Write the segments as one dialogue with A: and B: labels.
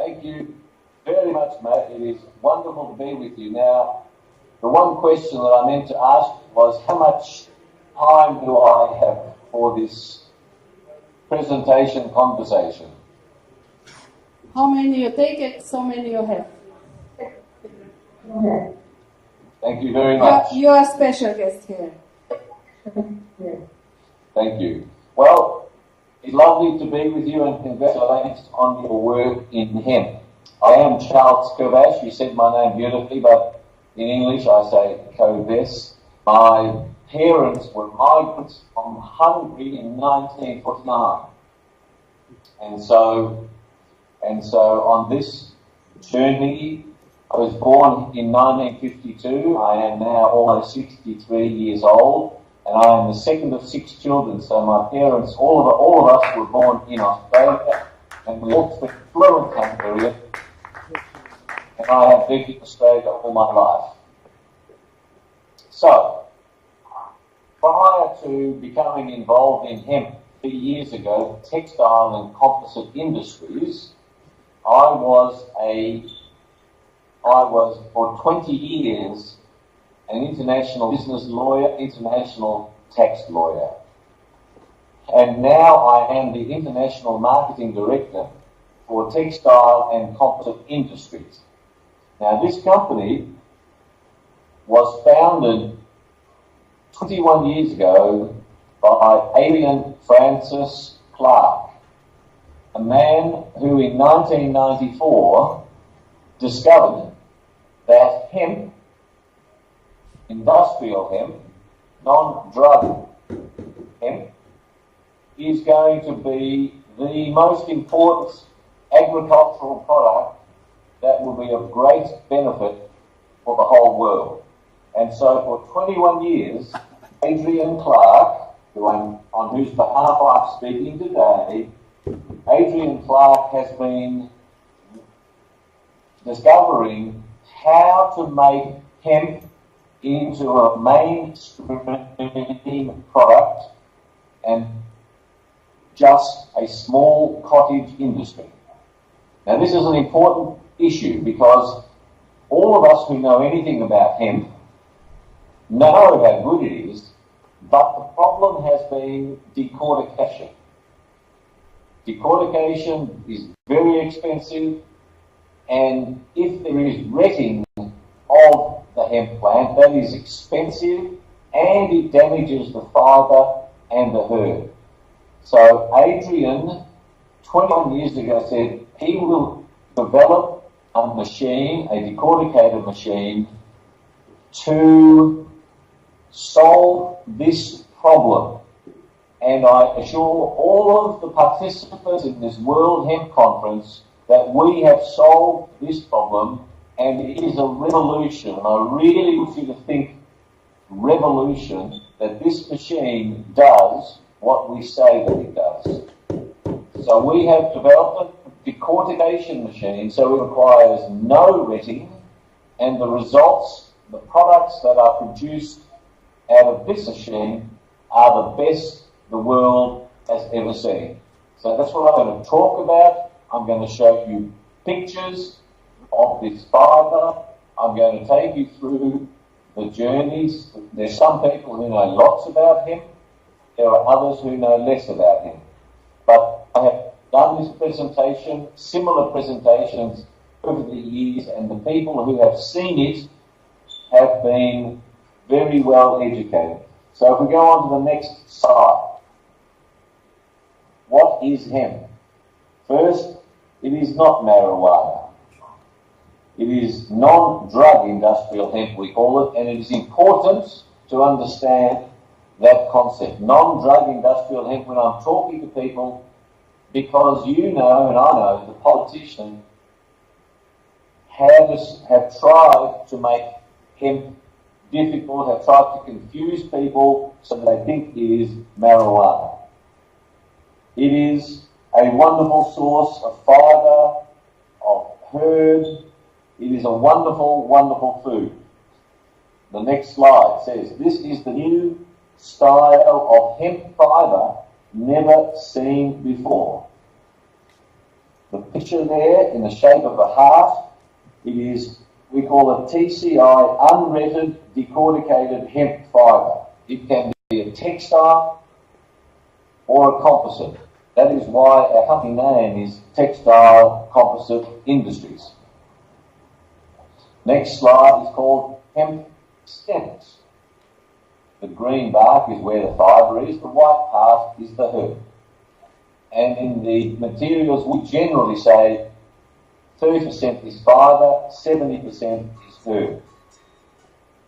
A: Thank you very much, mate. It is wonderful to be with you. Now, the one question that I meant to ask was, how much time do I have for this presentation conversation?
B: How many you take it, so many you have.
A: Thank you very much.
B: You are a special guest here.
A: Thank you. Well, it's lovely to be with you and congratulations on your work in hemp. I am Charles Kovess. You said my name beautifully, but in English I say Kovess. My parents were migrants from Hungary in 1949. And so on this journey, I was born in 1952. I am now almost 63 years old, and I am the second of 6 children. So my parents, all of us were born in Australia, and we all speak fluent Hungarian. And I have lived in Australia all my life. So, prior to becoming involved in hemp 3 years ago, Textile and Composite Industries, I was for 20 years an international business lawyer, international tax lawyer. And now I am the international marketing director for Textile and Composite Industries. Now, this company was founded 21 years ago by Adrian Francis Clark, a man who in 1994 discovered that hemp, industrial hemp, non-drug hemp, is going to be the most important agricultural product that will be of great benefit for the whole world. And so for 21 years, Adrian Clark, on whose behalf I'm speaking today, Adrian Clark has been discovering how to make hemp into a mainstream product and just a small cottage industry. Now, this is an important issue because all of us who know anything about hemp know how good it is, but the problem has been decortication. Decortication is very expensive, and if there is retting of the hemp plant, that is expensive and it damages the fibre and the herb. So Adrian, 21 years ago, said he will develop a machine, a decorticated machine, to solve this problem. And I assure all of the participants in this World Hemp Conference that we have solved this problem, and it is a revolution. And I really want you to think revolution, that this machine does what we say that it does. So we have developed a decortication machine, so it requires no retting, and the results, the products that are produced out of this machine are the best the world has ever seen. So that's what I'm going to talk about. I'm going to show you pictures of this fibre. I'm going to take you through the journeys. There's some people who know lots about him. There are others who know less about him. But I have done this presentation, similar presentations over the years, and the people who have seen it have been very well educated. So if we go on to the next slide. What is hemp? First, it is not marijuana. It is non-drug industrial hemp, we call it, and it is important to understand that concept. Non-drug industrial hemp, when I'm talking to people, because you know, and I know, the politicians have tried to make hemp difficult, have tried to confuse people so that they think it is marijuana. It is a wonderful source of fibre, of herb. It is a wonderful, wonderful food. The next slide says, this is the new style of hemp fibre never seen before. The picture there in the shape of a heart, it is, we call it TCI, unretted decorticated hemp fibre. It can be a textile or a composite. That is why our company name is Textile Composite Industries. Next slide is called hemp stems. The green bark is where the fibre is, the white part is the herb. And in the materials, we generally say 30% is fibre, 70% is herb.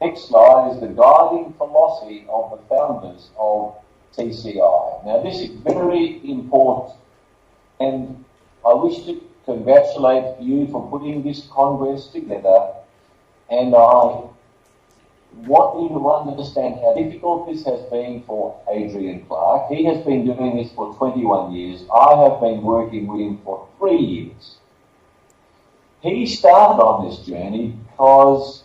A: Next slide is the guiding philosophy of the founders of TCI. Now this is very important, and I wish to congratulate you for putting this congress together, and I want you to understand how difficult this has been for Adrian Clark. He has been doing this for 21 years. I have been working with him for 3 years. He started on this journey because,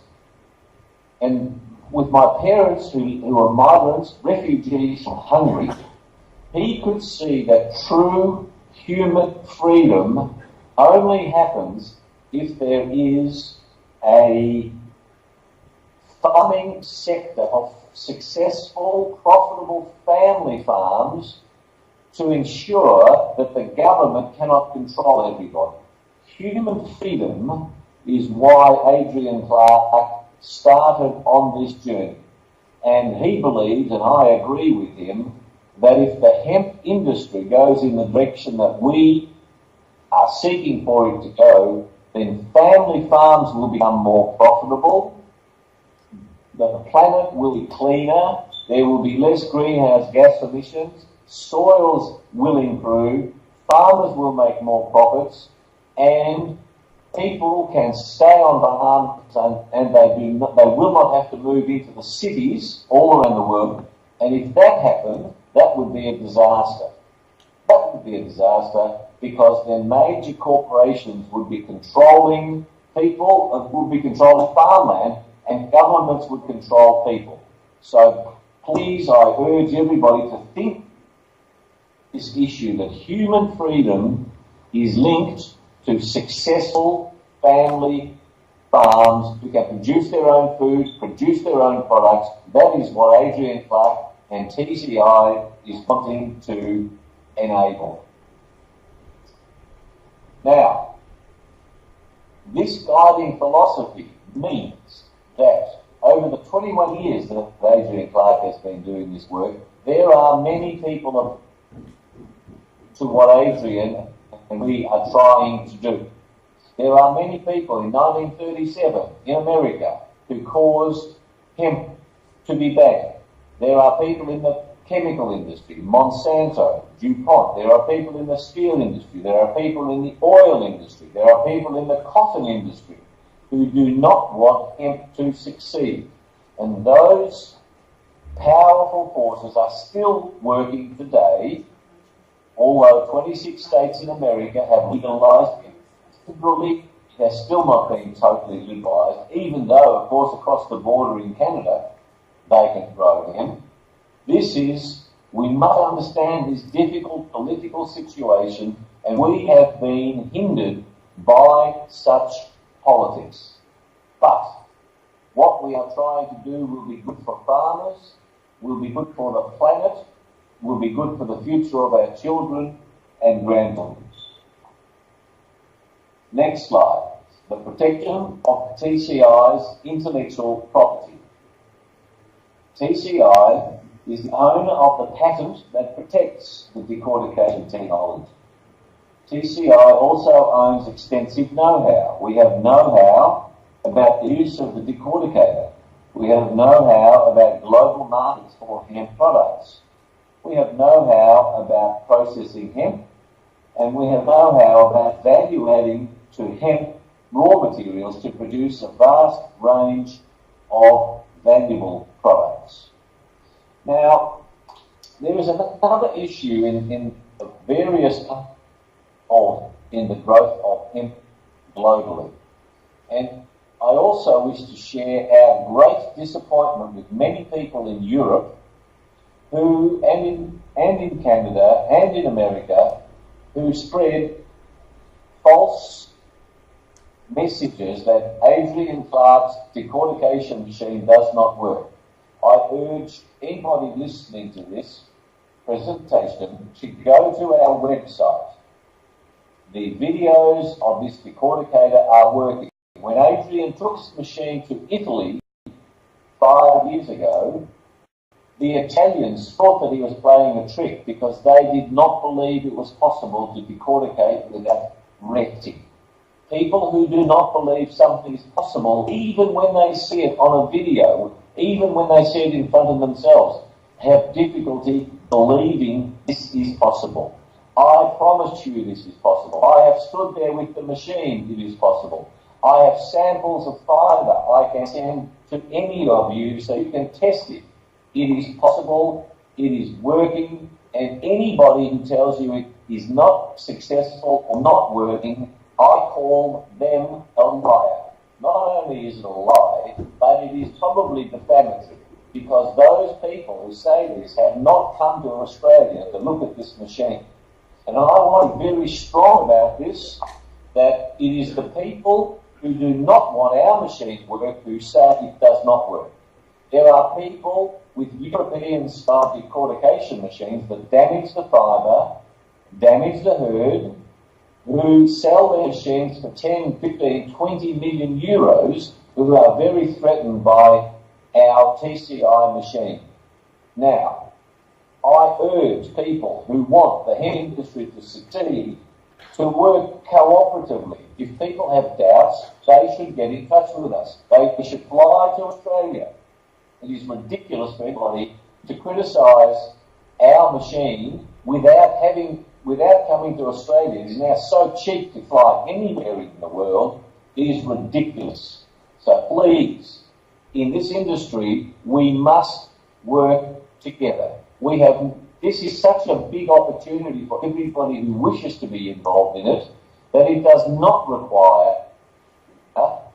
A: and with my parents who are migrants, refugees from Hungary, he could see that true human freedom only happens if there is a farming sector of successful, profitable family farms to ensure that the government cannot control everybody. Human freedom is why Adrian Clark started on this journey. And he believes, and I agree with him, that if the hemp industry goes in the direction that we are seeking for it to go, then family farms will become more profitable, the planet will be cleaner, there will be less greenhouse gas emissions, soils will improve, farmers will make more profits, and people can stay on farms and they will not have to move into the cities all around the world. And if that happened, that would be a disaster. That would be a disaster because then major corporations would be controlling people, would be controlling farmland, and governments would control people. So please, I urge everybody to think this issue that human freedom is linked to successful family farms who can produce their own food, produce their own products. That is what Adrian Clark and TCI is wanting to enable. Now, this guiding philosophy means that over the 21 years that Adrian Clark has been doing this work, there are many people to what Adrian and we are trying to do. There are many people in 1937 in America who caused hemp to be banned. There are people in the chemical industry, Monsanto, DuPont. There are people in the steel industry. There are people in the oil industry. There are people in the cotton industry who do not want hemp to succeed. And those powerful forces are still working today, although 26 states in America have legalized hemp. It has still not been totally legalized, even though, of course, across the border in Canada, they can grow hemp. We must understand this difficult political situation, and we have been hindered by such politics. But what we are trying to do will be good for farmers, will be good for the planet, will be good for the future of our children and grandchildren. Next slide. The protection of TCI's intellectual property. TCI is the owner of the patent that protects the decortication technology. TCI also owns extensive know-how. We have know-how about the use of the decorticator. We have know-how about global markets for hemp products. We have know-how about processing hemp, and we have know-how about value-adding to hemp raw materials to produce a vast range of valuable products. Now, there is another issue in the various in the growth of hemp globally. And I also wish to share our great disappointment with many people in Europe who, and in Canada and in America, who spread false messages that Adrian Clark's decortication machine does not work. I urge anybody listening to this presentation to go to our website. The videos of this decorticator are working. When Adrian took this machine to Italy 5 years ago, the Italians thought that he was playing a trick because they did not believe it was possible to decorticate without retting. People who do not believe something is possible, even when they see it on a video, even when they see it in front of themselves, have difficulty believing this is possible. I promise you this is possible. I have stood there with the machine, it is possible. I have samples of fibre I can send to any of you so you can test it. It is possible, it is working, and anybody who tells you it is not successful or not working, I call them a liar. Not only is it a lie, but it is probably defamatory, because those people who say this have not come to Australia to look at this machine. And I want to be very strong about this, that it is the people who do not want our machine to work who say it does not work. There are people with European-style decortication machines that damage the fibre, damage the herd, who sell their machines for 10, 15, 20 million euros, who are very threatened by our TCI machine. Now, I urge people who want the hemp industry to succeed to work cooperatively. If people have doubts, they should get in touch with us. They should fly to Australia. It is ridiculous for anybody to criticise our machine without coming to Australia. It is now so cheap to fly anywhere in the world. It is ridiculous. So please, in this industry, we must work together. This is such a big opportunity for everybody who wishes to be involved in it, that it does not require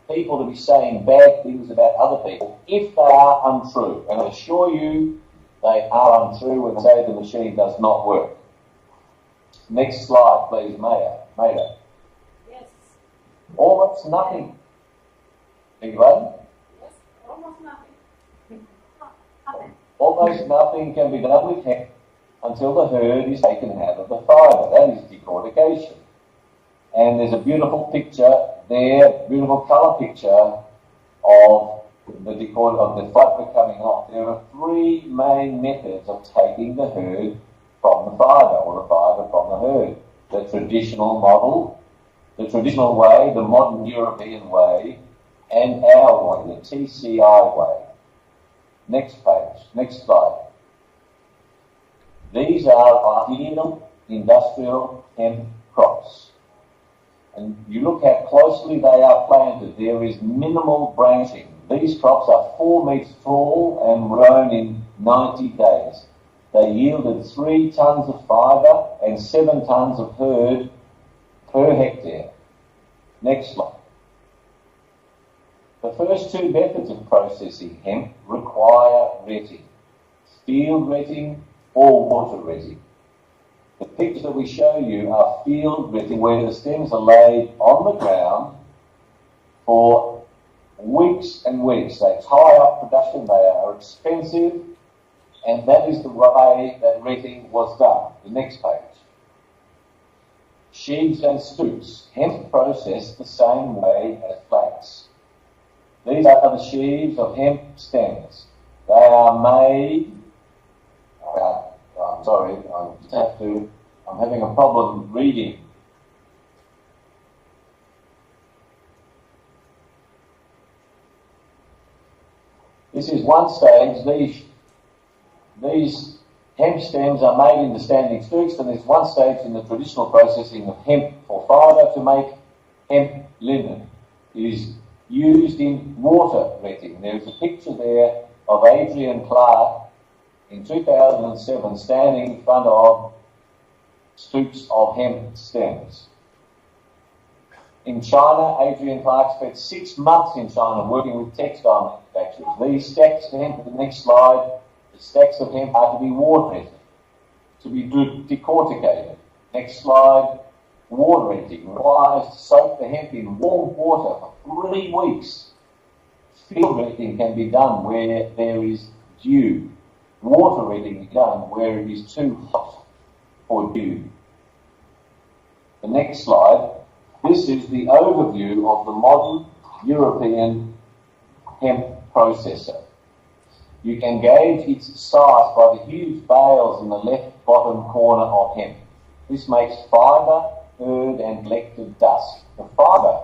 A: people to be saying bad things about other people if they are untrue. And I assure you, they are untrue when they say the machine does not work. Next slide, please, Maida.
B: Yes.
A: Almost nothing. Anybody?
B: Yes, almost nothing.
A: Almost nothing can be done with hemp until the herd is taken out of the fibre. That is decortication. And there's a beautiful picture there, beautiful colour picture of the fibre coming off. There are three main methods of taking the herd from the fibre, or the fibre from the herd. The traditional model, the traditional way, the modern European way, and our way, the TCI way. Next page, next slide. These are ideal industrial hemp crops. And you look how closely they are planted. There is minimal branching. These crops are 4 metres tall and grown in 90 days. They yielded 3 tonnes of fibre and 7 tonnes of herd per hectare. Next slide. The first two methods of processing hemp require retting. Field retting or water retting. The pictures that we show you are field retting, where the stems are laid on the ground for weeks and weeks. They tie up production, they are expensive, and that is the way that retting was done. The next page. Sheaves and stooks. Hemp processed the same way as flax. These are the sheaves of hemp stems. They are made... I'm sorry, I'm having a problem reading. This is one stage. These hemp stems are made into standing stooks, and there's one stage in the traditional processing of hemp for fibre to make hemp linen. It is used in water retting. There's a picture there of Adrian Clark in 2007 standing in front of stooks of hemp stems. In China, Adrian Clark spent 6 months in China working with textile manufacturers. These stacks of hemp, the next slide, the stacks of hemp are to be water retted, to be decorticated. Next slide. Water retting requires to soak the hemp in warm water for 3 weeks. Field retting can be done where there is dew. Water retting is done where it is too hot for dew. The next slide. This is the overview of the modern European hemp processor. You can gauge its size by the huge bales in the left bottom corner of hemp. This makes fibre, hurd and collected dust. The fibre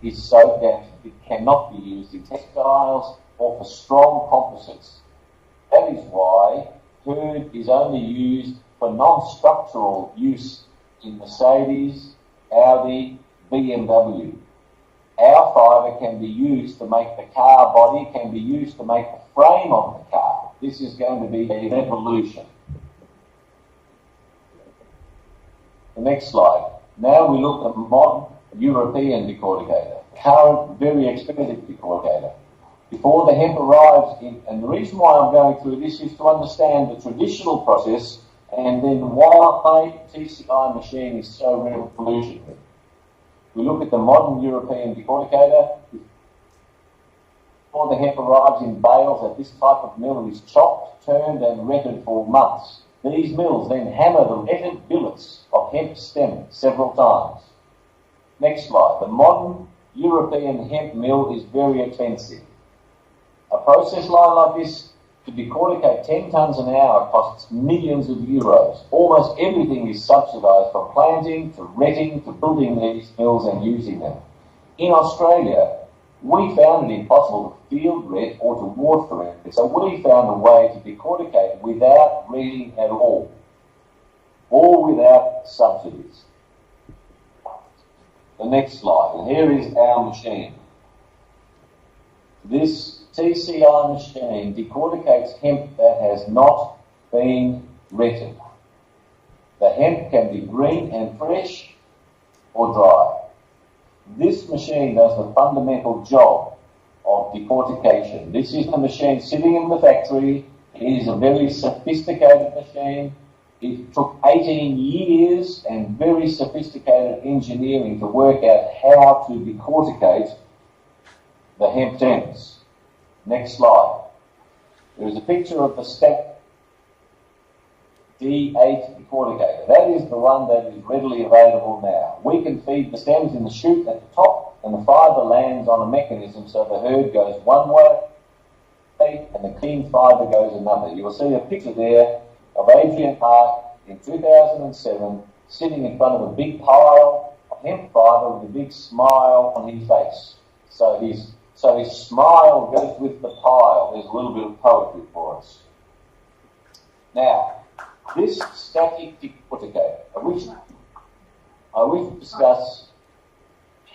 A: is so that it cannot be used in textiles or for strong composites. That is why hurd is only used for non-structural use in Mercedes, Audi, BMW. Our fibre can be used to make the car body, can be used to make the frame of the car. This is going to be a revolution. The next slide. Now we look at modern European decorticator, current very expensive decorticator. Before the hemp arrives in, and the reason why I'm going through this is to understand the traditional process and then why TCI machine is so revolutionary. We look at the modern European decorticator. Before the hemp arrives in bales at this type of mill, it is chopped, turned and retted for months. These mills then hammer the retted billets of hemp stem several times. Next slide. The modern European hemp mill is very expensive. A process line like this to decorticate 10 tonnes an hour costs millions of euros. Almost everything is subsidised, from planting to retting to building these mills and using them. In Australia, we found it impossible to field ret or to water ret, so we found a way to decorticate without retting at all, or without subsidies. The next slide, and here is our machine. This TCI machine decorticates hemp that has not been retted. The hemp can be green and fresh or dry. This machine does the fundamental job of decortication. This is the machine sitting in the factory. It is a very sophisticated machine. It took 18 years and very sophisticated engineering to work out how to decorticate the hemp stems. Next slide. There is a picture of the step D8 decorticator. That is the one that is readily available now. We can feed the stems in the chute at the top, and the fibre lands on a mechanism so the herd goes one way and the clean fibre goes another. You will see a picture there of Adrian Park in 2007 sitting in front of a big pile of hemp fibre with a big smile on his face. So his smile goes with the pile. There's a little bit of poetry for us. Now, this static decorticator, I wish to discuss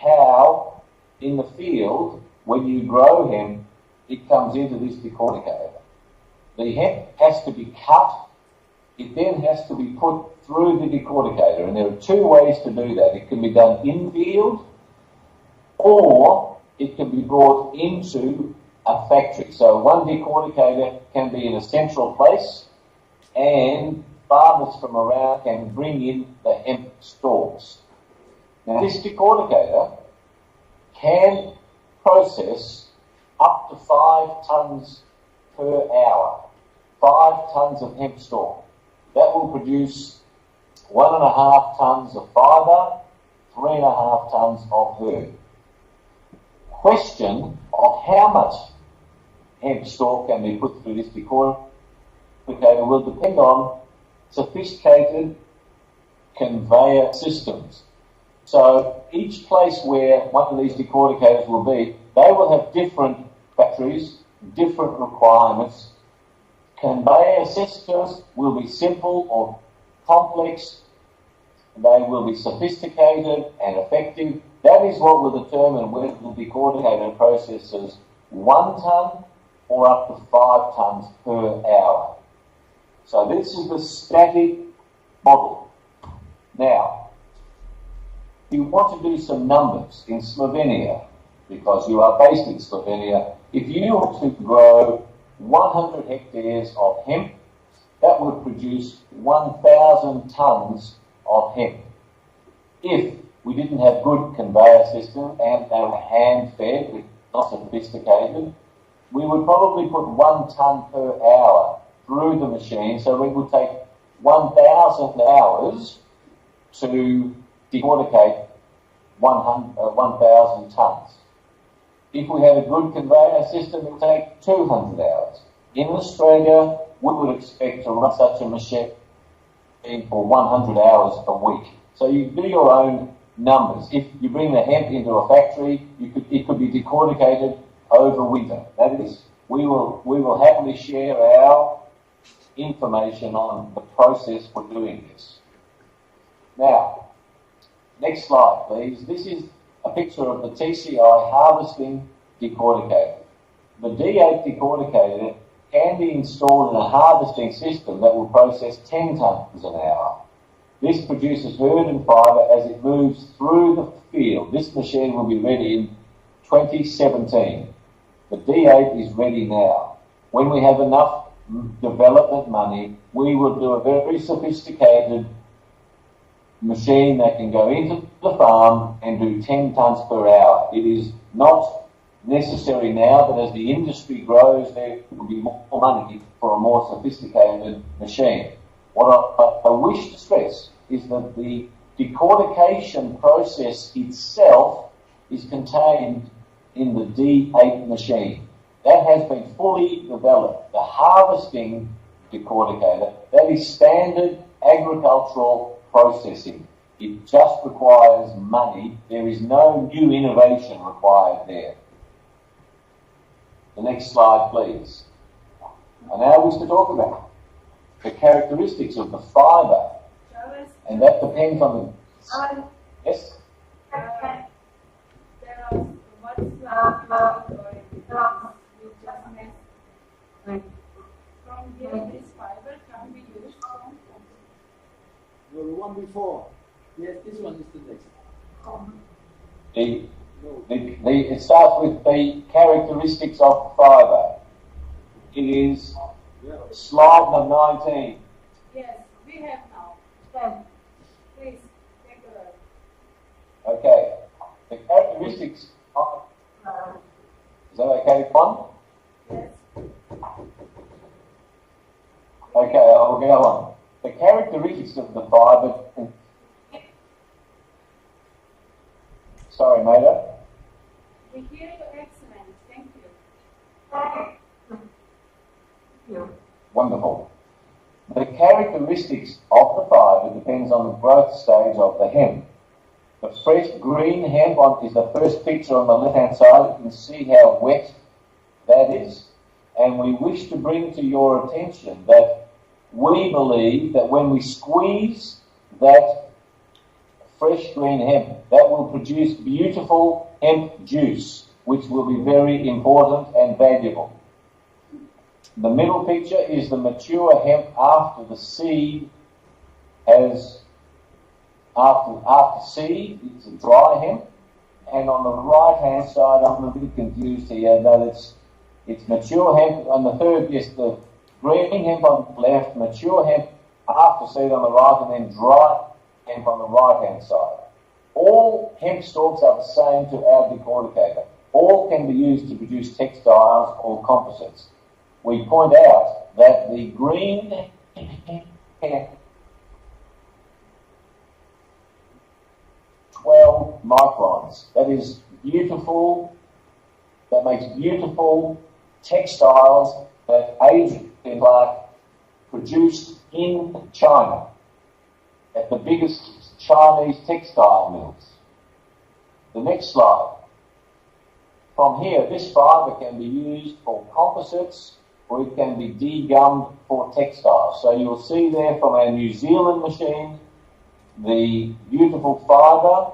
A: how in the field, when you grow hemp, it comes into this decorticator. The hemp has to be cut. It then has to be put through the decorticator, and there are two ways to do that. It can be done in field, or it can be brought into a factory. So one decorticator can be in a central place, and farmers from around can bring in the hemp stalks. Now, this decorticator can process up to 5 tonnes per hour, 5 tonnes of hemp stalk. That will produce 1.5 tonnes of fibre, 3.5 tonnes of herd. Question of how much hemp stalk can be put through this decorticator will depend on sophisticated conveyor systems. So each place where one of these decorticators will be, they will have different factories, different requirements. Conveyor systems will be simple or complex. They will be sophisticated and effective. That is what will determine whether the decorticator processes 1 tonne or up to 5 tonnes per hour. So this is the static model. Now, if you want to do some numbers in Slovenia, because you are based in Slovenia, if you were to grow 100 hectares of hemp, that would produce 1,000 tonnes of hemp. If we didn't have good conveyor system and they were hand-fed, not sophisticated, we would probably put 1 tonne per hour through the machine, so we would take 1,000 hours to decorticate 1,000 tonnes. If we had a good conveyor system, it would take 200 hours. In Australia, we would expect to run such a machine for 100 hours a week. So you do your own numbers. If you bring the hemp into a factory, it could be decorticated over winter. That is, we will happily share our information on the process for doing this. Now, next slide, please. This is a picture of the TCI harvesting decorticator. The D8 decorticator can be installed in a harvesting system that will process 10 tonnes an hour. This produces virgin fibre as it moves through the field. This machine will be ready in 2017. The D8 is ready now. When we have enough development money, we will do a very sophisticated machine that can go into the farm and do 10 tonnes per hour. It is not necessary now, but as the industry grows, there will be more money for a more sophisticated machine. What I wish to stress is that the decortication process itself is contained in the D8 machine. That has been fully developed. The harvesting decorticator, that is standard agricultural processing. It just requires money. There is no new innovation required there. The next slide, please. I now wish to talk about the characteristics of the fibre, and that depends on the... Yes?
B: From here, this fibre can be used from...
C: No, the one before. Yes, this one is the next.
A: It starts with the characteristics of the fibre. It is slide number 19.
B: Yes, we have now. Then, please, take a look.
A: Okay. The characteristics of... Is that okay, Juan?
B: Yes.
A: Okay, I will go on. The characteristics of the fibre... Sorry, Maida.
B: We hear you excellent. Thank you.
A: Wonderful. The characteristics of the fibre depends on the growth stage of the hemp. The fresh green hemp is the first picture on the left-hand side. You can see how wet that is. And we wish to bring to your attention that we believe that when we squeeze that fresh green hemp, that will produce beautiful hemp juice, which will be very important and valuable. The middle picture is the mature hemp after the seed has, after seed, it's a dry hemp. And on the right-hand side, I'm a bit confused here, that it's mature hemp. On the third, yes, the green hemp on the left, mature hemp after seed on the right, and then dry hemp on the right-hand side. All hemp stalks are the same to our decorticator. All can be used to produce textiles or composites. We point out that the green hemp 12 microns. That is beautiful, that makes beautiful textiles that Adrian Clark produced in China at the biggest Chinese textile mills. The next slide. From here, this fibre can be used for composites or it can be degummed for textiles. So you'll see there from our New Zealand machine the beautiful fibre,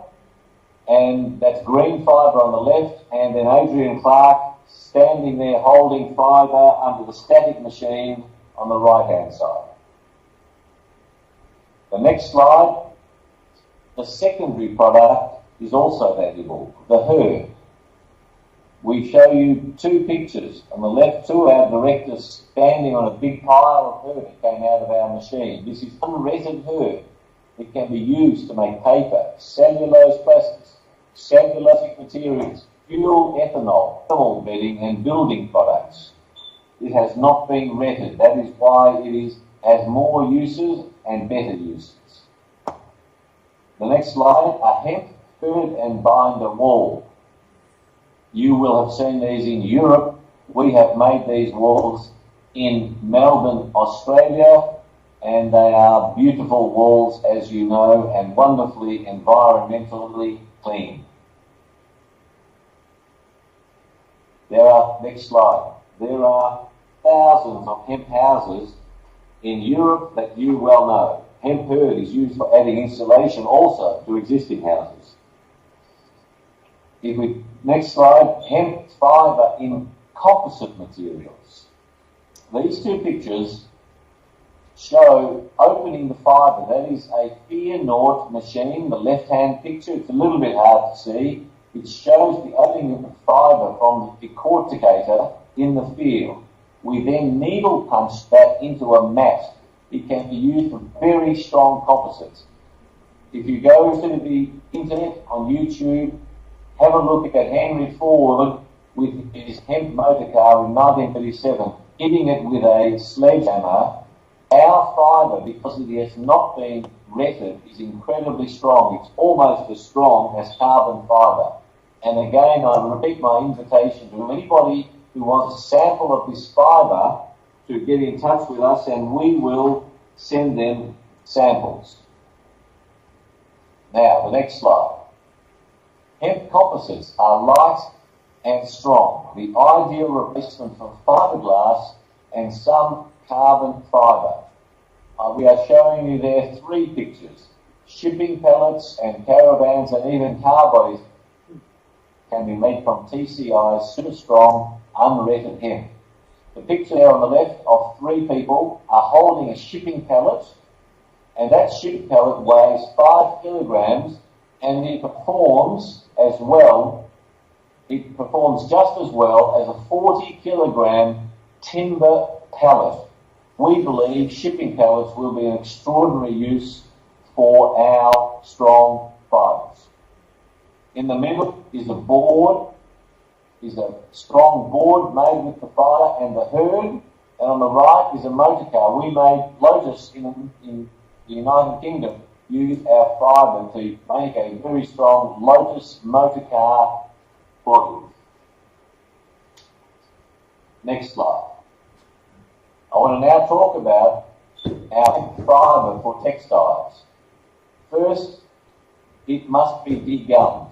A: and that's green fibre on the left, and then Adrian Clark standing there holding fibre under the static machine on the right-hand side. The next slide. The secondary product is also valuable, the herb. We show you two pictures. On the left, two of our directors standing on a big pile of herb that came out of our machine. This is unretted herb. It can be used to make paper, cellulose plastics, cellulosic materials, fuel, ethanol, thermal bedding, and building products. It has not been retted. That is why it has more uses and better uses. The next slide, a hemp herd and binder wool. You will have seen these in Europe. We have made these wools in Melbourne, Australia, and they are beautiful walls, as you know, and wonderfully environmentally clean. Next slide. There are thousands of hemp houses in Europe that you well know. Hemp herd is used for adding insulation also to existing houses. Next slide, hemp fibre in composite materials. These two pictures show opening the fibre. That is a Fear Naught machine. The left-hand picture, it's a little bit hard to see. It shows the opening of the fibre from the decorticator in the field. We then needle punch that into a mat. It can be used for very strong composites. If you go to the internet on YouTube, have a look at Henry Ford with his hemp motor car in 1937, hitting it with a sledgehammer. Our fibre, because it has not been retted, is incredibly strong. It's almost as strong as carbon fibre. And again, I repeat my invitation to anybody who wants a sample of this fibre to get in touch with us, and we will send them samples. Now, the next slide. Hemp composites are light and strong, the ideal replacement for fiberglass and some carbon fibre. We are showing you there three pictures. Shipping pallets and caravans and even car bodies can be made from TCI's super strong, unretted hemp. The picture there on the left of three people are holding a shipping pallet, and that shipping pallet weighs 5 kilograms, and it performs as well. It performs just as well as a 40 kilogram timber pallet. We believe shipping pallets will be an extraordinary use for our strong fibres. In the middle is a board, is a strong board made with the fibre and the herd, and on the right is a motor car. We made Lotus in the United Kingdom use our fibre to make a very strong Lotus motor car body. Next slide. I want to now talk about our fibre for textiles. First, it must be degummed.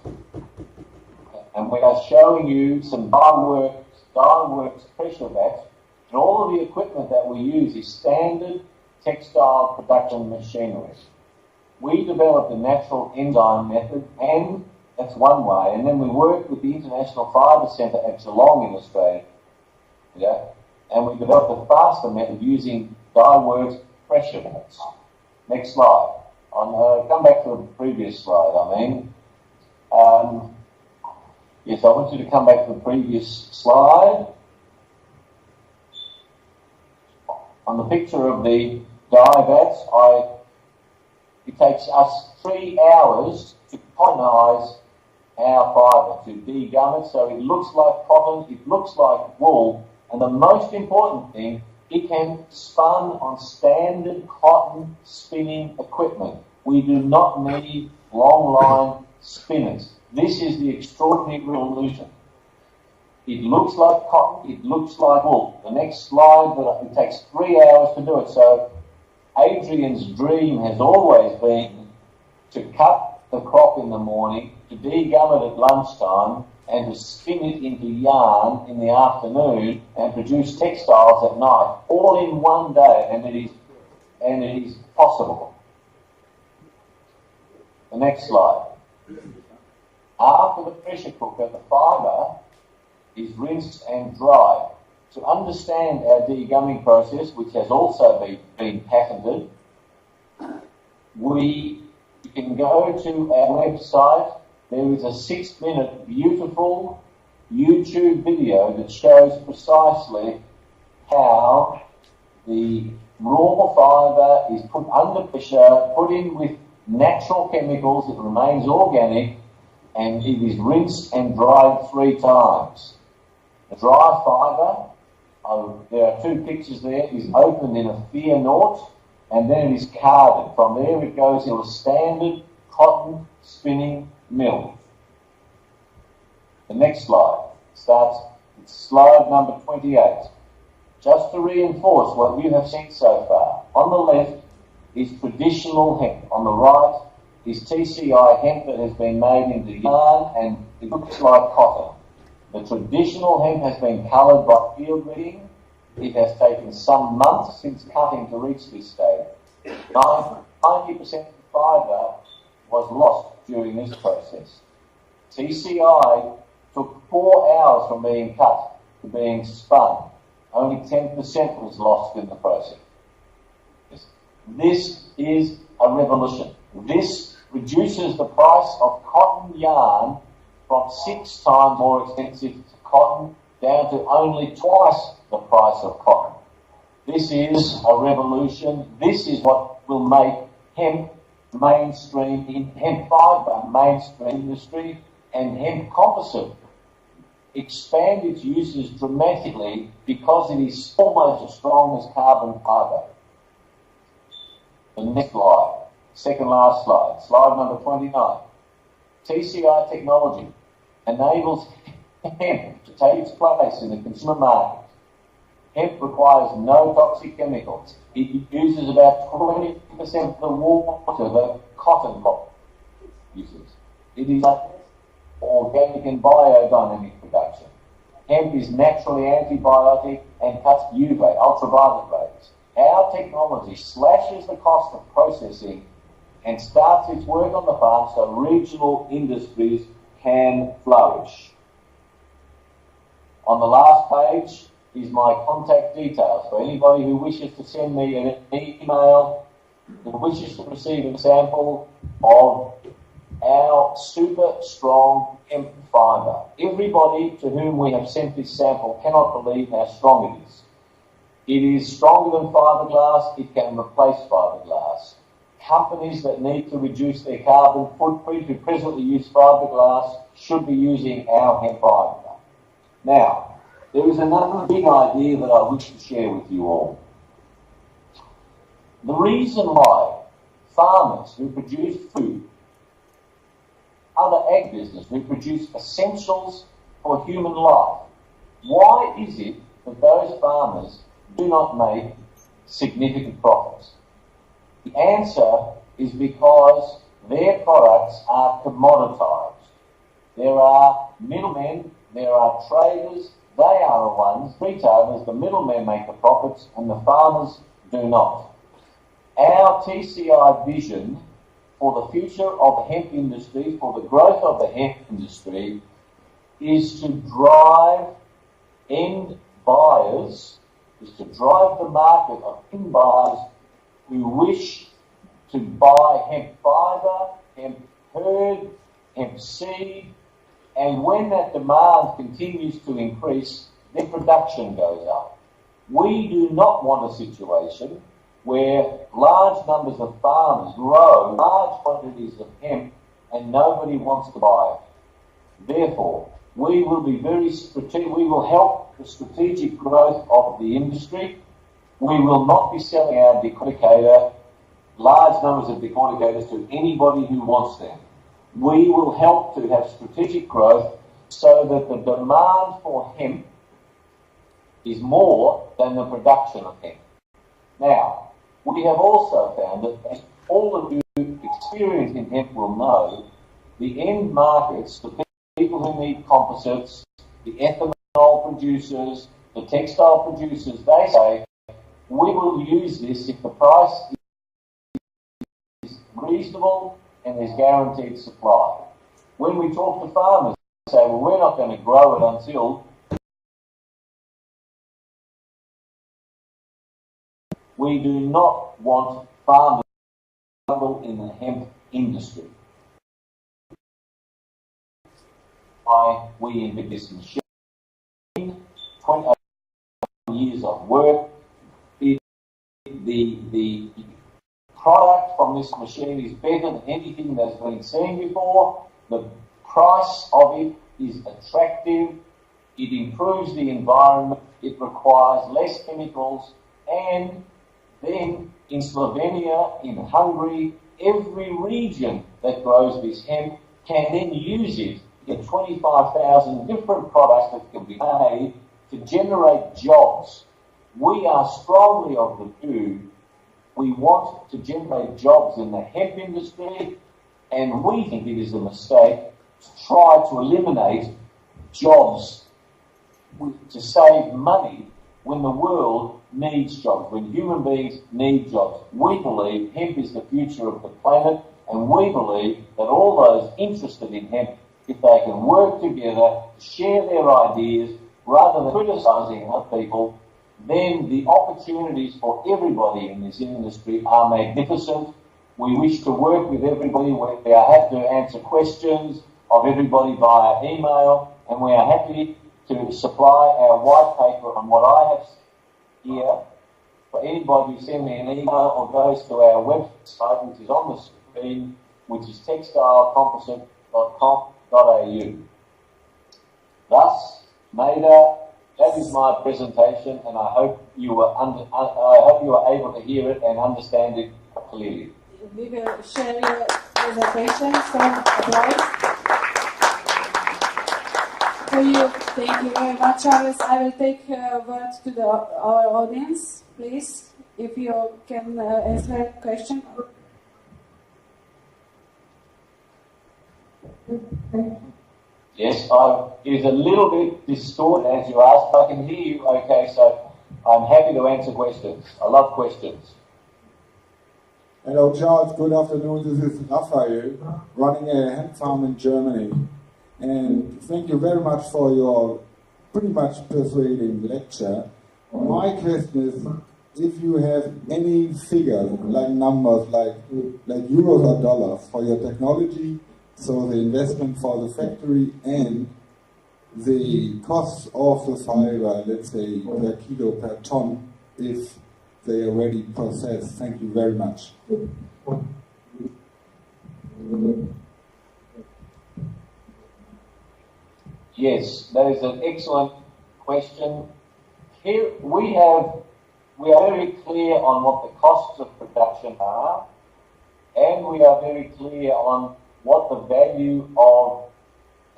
A: And we are showing you some dyeworks pressure vats, and all of the equipment that we use is standard textile production machinery. We developed a natural enzyme method, and that's one way, and then we worked with the International Fibre Centre at Geelong in Australia, and we developed a faster method using dyeworks pressure vats. Next slide. Come back to the previous slide, Yes, I want you to come back to the previous slide. On the picture of the dye vats, it takes us 3 hours to cottonize our fibre, to degum it so it looks like cotton, it looks like wool, and the most important thing, it can spun on standard cotton spinning equipment. We do not need long line spinners. This is the extraordinary revolution. It looks like cotton, it looks like wool. The next slide, it takes 3 hours to do it. So Adrian's dream has always been to cut the crop in the morning, to degum it at lunchtime, and to spin it into yarn in the afternoon and produce textiles at night, all in one day, and it is possible. The next slide. After the pressure cooker, the fibre is rinsed and dried. To understand our degumming process, which has also been patented, you can go to our website. There is a 6-minute beautiful YouTube video that shows precisely how the raw fibre is put under pressure, put in with natural chemicals, it remains organic, and it is rinsed and dried 3 times. The dry fibre, there are 2 pictures there, is opened in a Fear Naught, and then it is carded. From there it goes to a standard cotton spinning mill. The next slide starts with slide number 28. Just to reinforce what you have seen so far, on the left is traditional hemp. On the right is TCI hemp that has been made into yarn and it looks like cotton. The traditional hemp has been coloured by field retting. It has taken some months since cutting to reach this stage. 90% of the fibre was lost during this process. TCI took 4 hours from being cut to being spun. Only 10% was lost in the process. This is a revolution. This reduces the price of cotton yarn from 6 times more expensive to cotton down to only twice the price of cotton. This is a revolution. This is what will make hemp mainstream in hemp fibre mainstream industry, and hemp composite expand its uses dramatically because it is almost as strong as carbon fibre. The next slide, second last slide, slide number 29. TCI technology enables hemp to take its place in the consumer market. Hemp requires no toxic chemicals. It uses about 20% of the water that cotton uses. It is organic and biodynamic production. Hemp is naturally antibiotic and cuts UV, ultraviolet rays. Our technology slashes the cost of processing and starts its work on the farm so regional industries can flourish. On the last page is my contact details for anybody who wishes to send me an email, who wishes to receive a sample of our super strong hemp fibre. Everybody to whom we have sent this sample cannot believe how strong it is. It is stronger than fiberglass. It can replace fiberglass. Companies that need to reduce their carbon footprint who presently use fiberglass should be using our hemp fibre. Now, there is another big idea that I wish to share with you all. The reason why farmers who produce food, other ag business who produce essentials for human life, why is it that those farmers do not make significant profits? The answer is because their products are commoditized. There are middlemen, there are traders, they are the ones, retailers, the middlemen make the profits and the farmers do not. Our TCI vision for the future of the hemp industry, for the growth of the hemp industry, is to drive end buyers, is to drive the market of end buyers who wish to buy hemp fibre, hemp hurd, hemp seed, and when that demand continues to increase, their production goes up. We do not want a situation where large numbers of farmers grow large quantities of hemp and nobody wants to buy it. Therefore, we will be very strategic. We will help the strategic growth of the industry. We will not be selling our decorticator, large numbers of decorticators, to anybody who wants them. We will help to have strategic growth so that the demand for hemp is more than the production of hemp. Now, we have also found that, as all of you experienced in hemp will know, the end markets, the people who need composites, the ethanol producers, the textile producers, they say, we will use this if the price is reasonable and there's guaranteed supply. When we talk to farmers, they say, well, we're not going to grow it until we do not want farmers to struggle in the hemp industry. Why we invented this machine, 20 years of work, the product from this machine is better than anything that's been seen before. The price of it is attractive. It improves the environment. It requires less chemicals. And then in Slovenia, in Hungary, every region that grows this hemp can then use it in 25,000 different products that can be made to generate jobs. We are strongly of the view we want to generate jobs in the hemp industry, and we think it is a mistake to try to eliminate jobs to save money when the world needs jobs, when human beings need jobs. We believe hemp is the future of the planet, and we believe that all those interested in hemp, if they can work together, share their ideas, rather than criticising other people, then the opportunities for everybody in this industry are magnificent. We wish to work with everybody. We are happy to answer questions of everybody via email, and we are happy to supply our white paper on what I have here. For anybody who send me an email or goes to our website, which is on the screen, which is textilecomposite.com.au. Thus, Maida, that is my presentation, and I hope you were able to hear it and understand it clearly.
B: We will share your presentation, some applause for you. Thank you very much, Charles. I will take word to our audience, please, if you can answer a question.
A: Yes, it is a little bit distorted as you asked, but I can hear you okay, so I'm happy to answer questions. I love questions.
D: Hello, Charles. Good afternoon. This is Raphael, running a hemp farm in Germany. And thank you very much for your pretty much persuading lecture. My question is, if you have any figures, like numbers, like euros or dollars for your technology, so the investment for the factory and the cost of the fiber, let's say per kilo, per ton, if they are already processed. Thank you very much.
A: Yes, that is an excellent question. Here we are very clear on what the costs of production are, and we are very clear on what the value of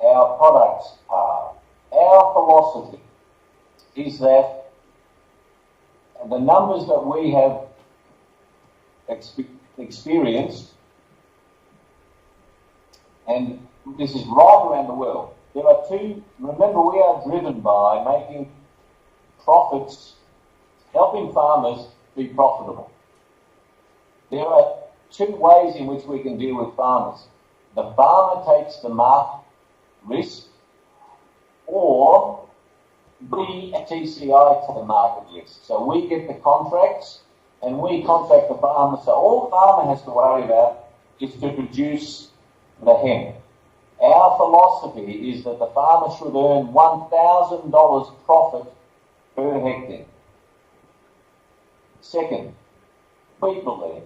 A: our products are. Our philosophy is that the numbers that we have experienced, and this is right around the world, there are two, remember we are driven by making profits, helping farmers be profitable. There are two ways in which we can deal with farmers. The farmer takes the market risk, or we at TCI take the market risk. So we get the contracts and we contract the farmer. So all the farmer has to worry about is to produce the hemp. Our philosophy is that the farmer should earn $1,000 profit per hectare. Second, we believe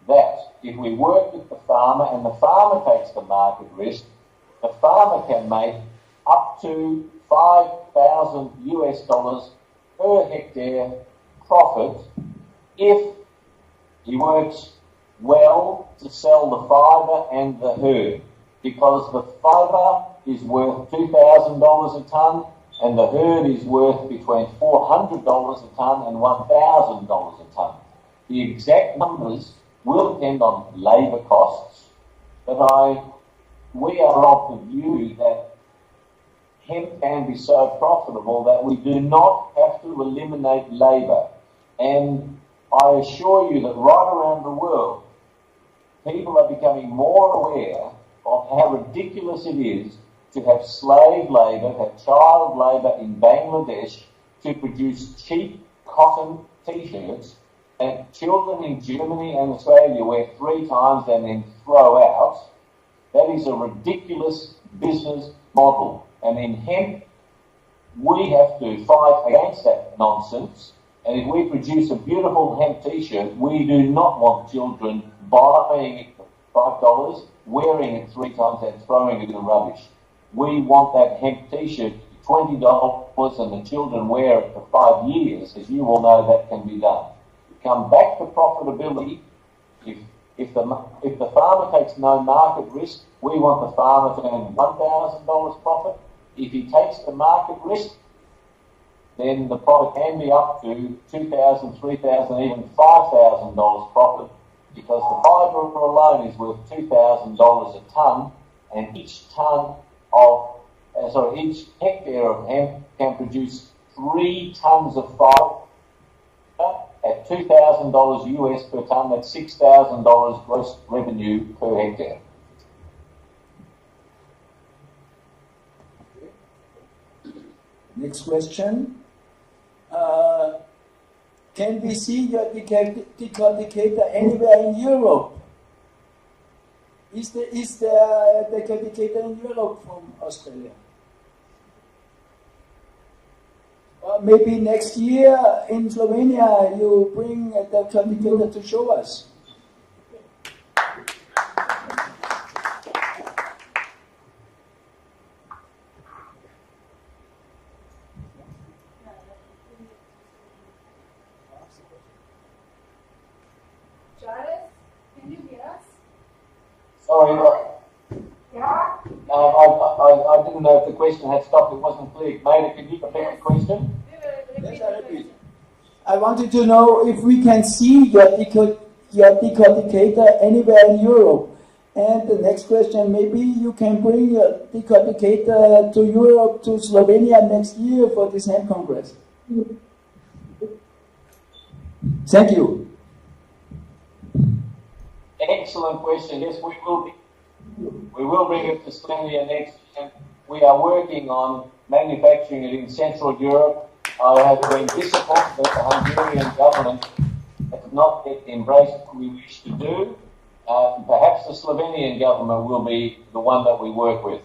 A: that if we work with the farmer and the farmer takes the market risk, the farmer can make up to $5,000 per hectare profit if he works well to sell the fibre and the herd, because the fibre is worth $2,000 a tonne and the herd is worth between $400 a tonne and $1,000 a tonne. The exact numbers will depend on labour costs, but we are of the view that hemp can be so profitable that we do not have to eliminate labour. And I assure you that right around the world, people are becoming more aware of how ridiculous it is to have slave labour, have child labour in Bangladesh to produce cheap cotton t-shirts that children in Germany and Australia wear 3 times and then throw out. That is a ridiculous business model. And in hemp, we have to fight against that nonsense And if we produce a beautiful hemp t-shirt, we do not want children buying it for $5, wearing it 3 times and throwing it in the rubbish. We want that hemp t-shirt $20 and the children wear it for 5 years. As you all know, that can be done. Come back to profitability. If the farmer takes no market risk, we want the farmer to earn $1,000 profit. If he takes the market risk, then the profit can be up to $2,000, $3,000, even $5,000 profit, because the fibre alone is worth $2,000 a tonne, and each hectare of hemp can produce 3 tonnes of fibre at $2,000 US per tonne. That's $6,000 gross revenue per hectare.
C: Next question. Can we see your decorticator anywhere in Europe? Is there a decorticator in Europe from Australia? Or maybe next year in Slovenia you bring a decorticator to show us.
A: Sorry, I didn't know if the question had stopped. It wasn't clear. Maida, could you repeat the question?
C: Yes, I repeat. I wanted to know if we can see your decorticator anywhere in Europe. And the next question, maybe you can bring your decorticator to Europe, to Slovenia next year for this hemp congress. Thank you.
A: Excellent question. Yes, we will bring it to Slovenia next year. We are working on manufacturing it in Central Europe. I have been disappointed that the Hungarian government has not yet embraced what we wish to do. Perhaps the Slovenian government will be the one that we work with.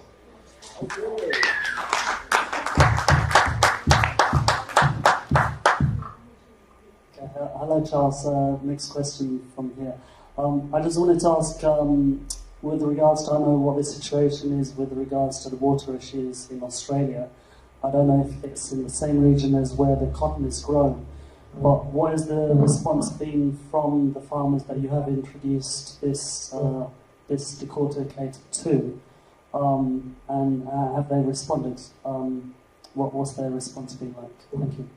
E: Hello, Charles. Next question from here. I just wanted to ask, with regards to, I know what the situation is with regards to the water issues in Australia. I don't know if it's in the same region as where the cotton is grown, but what is the response been from the farmers that you have introduced this decorticate to, and have they responded? What's their response been like? Thank you.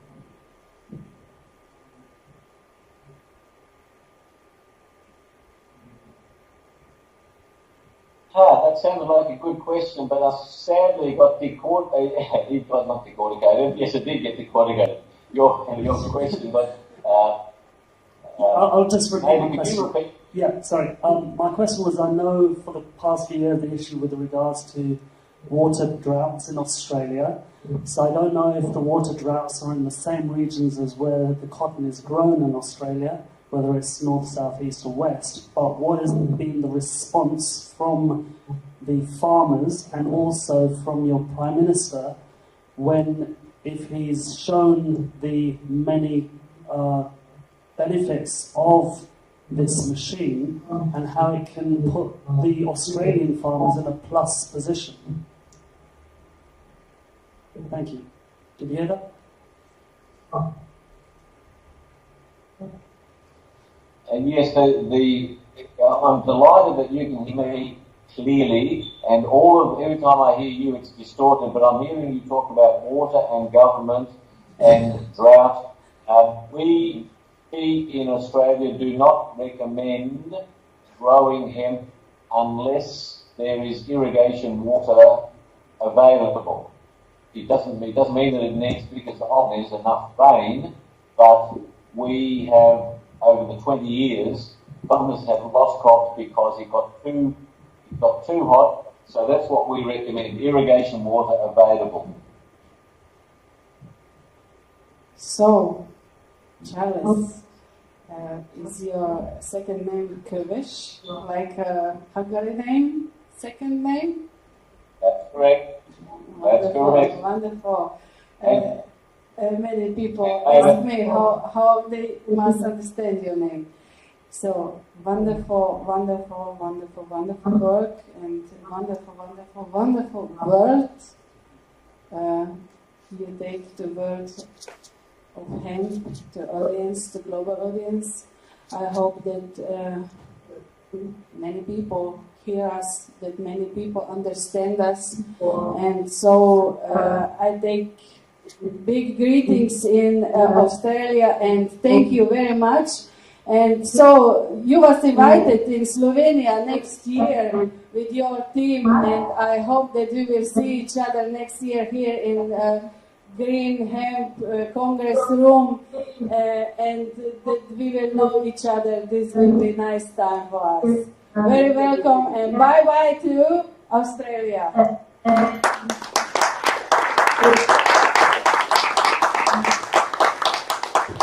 A: That sounded like a good question, but I sadly got not decorticated. Yes, it did get decorticated. Your question, but
E: I'll just repeat my
A: could
E: question.
A: you repeat?
E: Yeah, sorry. My question was, I know for the past few years the issue with regards to water droughts in Australia. So I don't know if the water droughts are in the same regions as where the cotton is grown in Australia, whether it's north, south, east or west, but what has been the response from the farmers and also from your Prime Minister if he's shown the many benefits of this machine and how it can put the Australian farmers in a plus position? Thank you. Did you hear that?
A: And yes, I'm delighted that you can hear me clearly, and every time I hear you it's distorted, but I'm hearing you talk about water and government and drought. We in Australia do not recommend growing hemp unless there is irrigation water available. It doesn't mean that it needs, because often there's enough rain, but we have, over the 20 years, farmers have lost crops because it got too hot. So that's what we recommend: irrigation water available.
B: So, Charles, is your second name Kovess, like a Hungary name, second name?
A: That's correct. That's correct.
B: Wonderful. many people ask me how they must understand your name. So wonderful, wonderful, wonderful, wonderful work and wonderful, wonderful, wonderful word. You take the word of hemp to audience, to global audience. I hope that many people hear us, that many people understand us, and so I take big greetings in Australia and thank you very much. And so you was invited in Slovenia next year with your team, and I hope that we will see each other next year here in Green Hemp Congress Room, and that we will know each other. This will be a nice time for us. Very welcome, and bye-bye to Australia.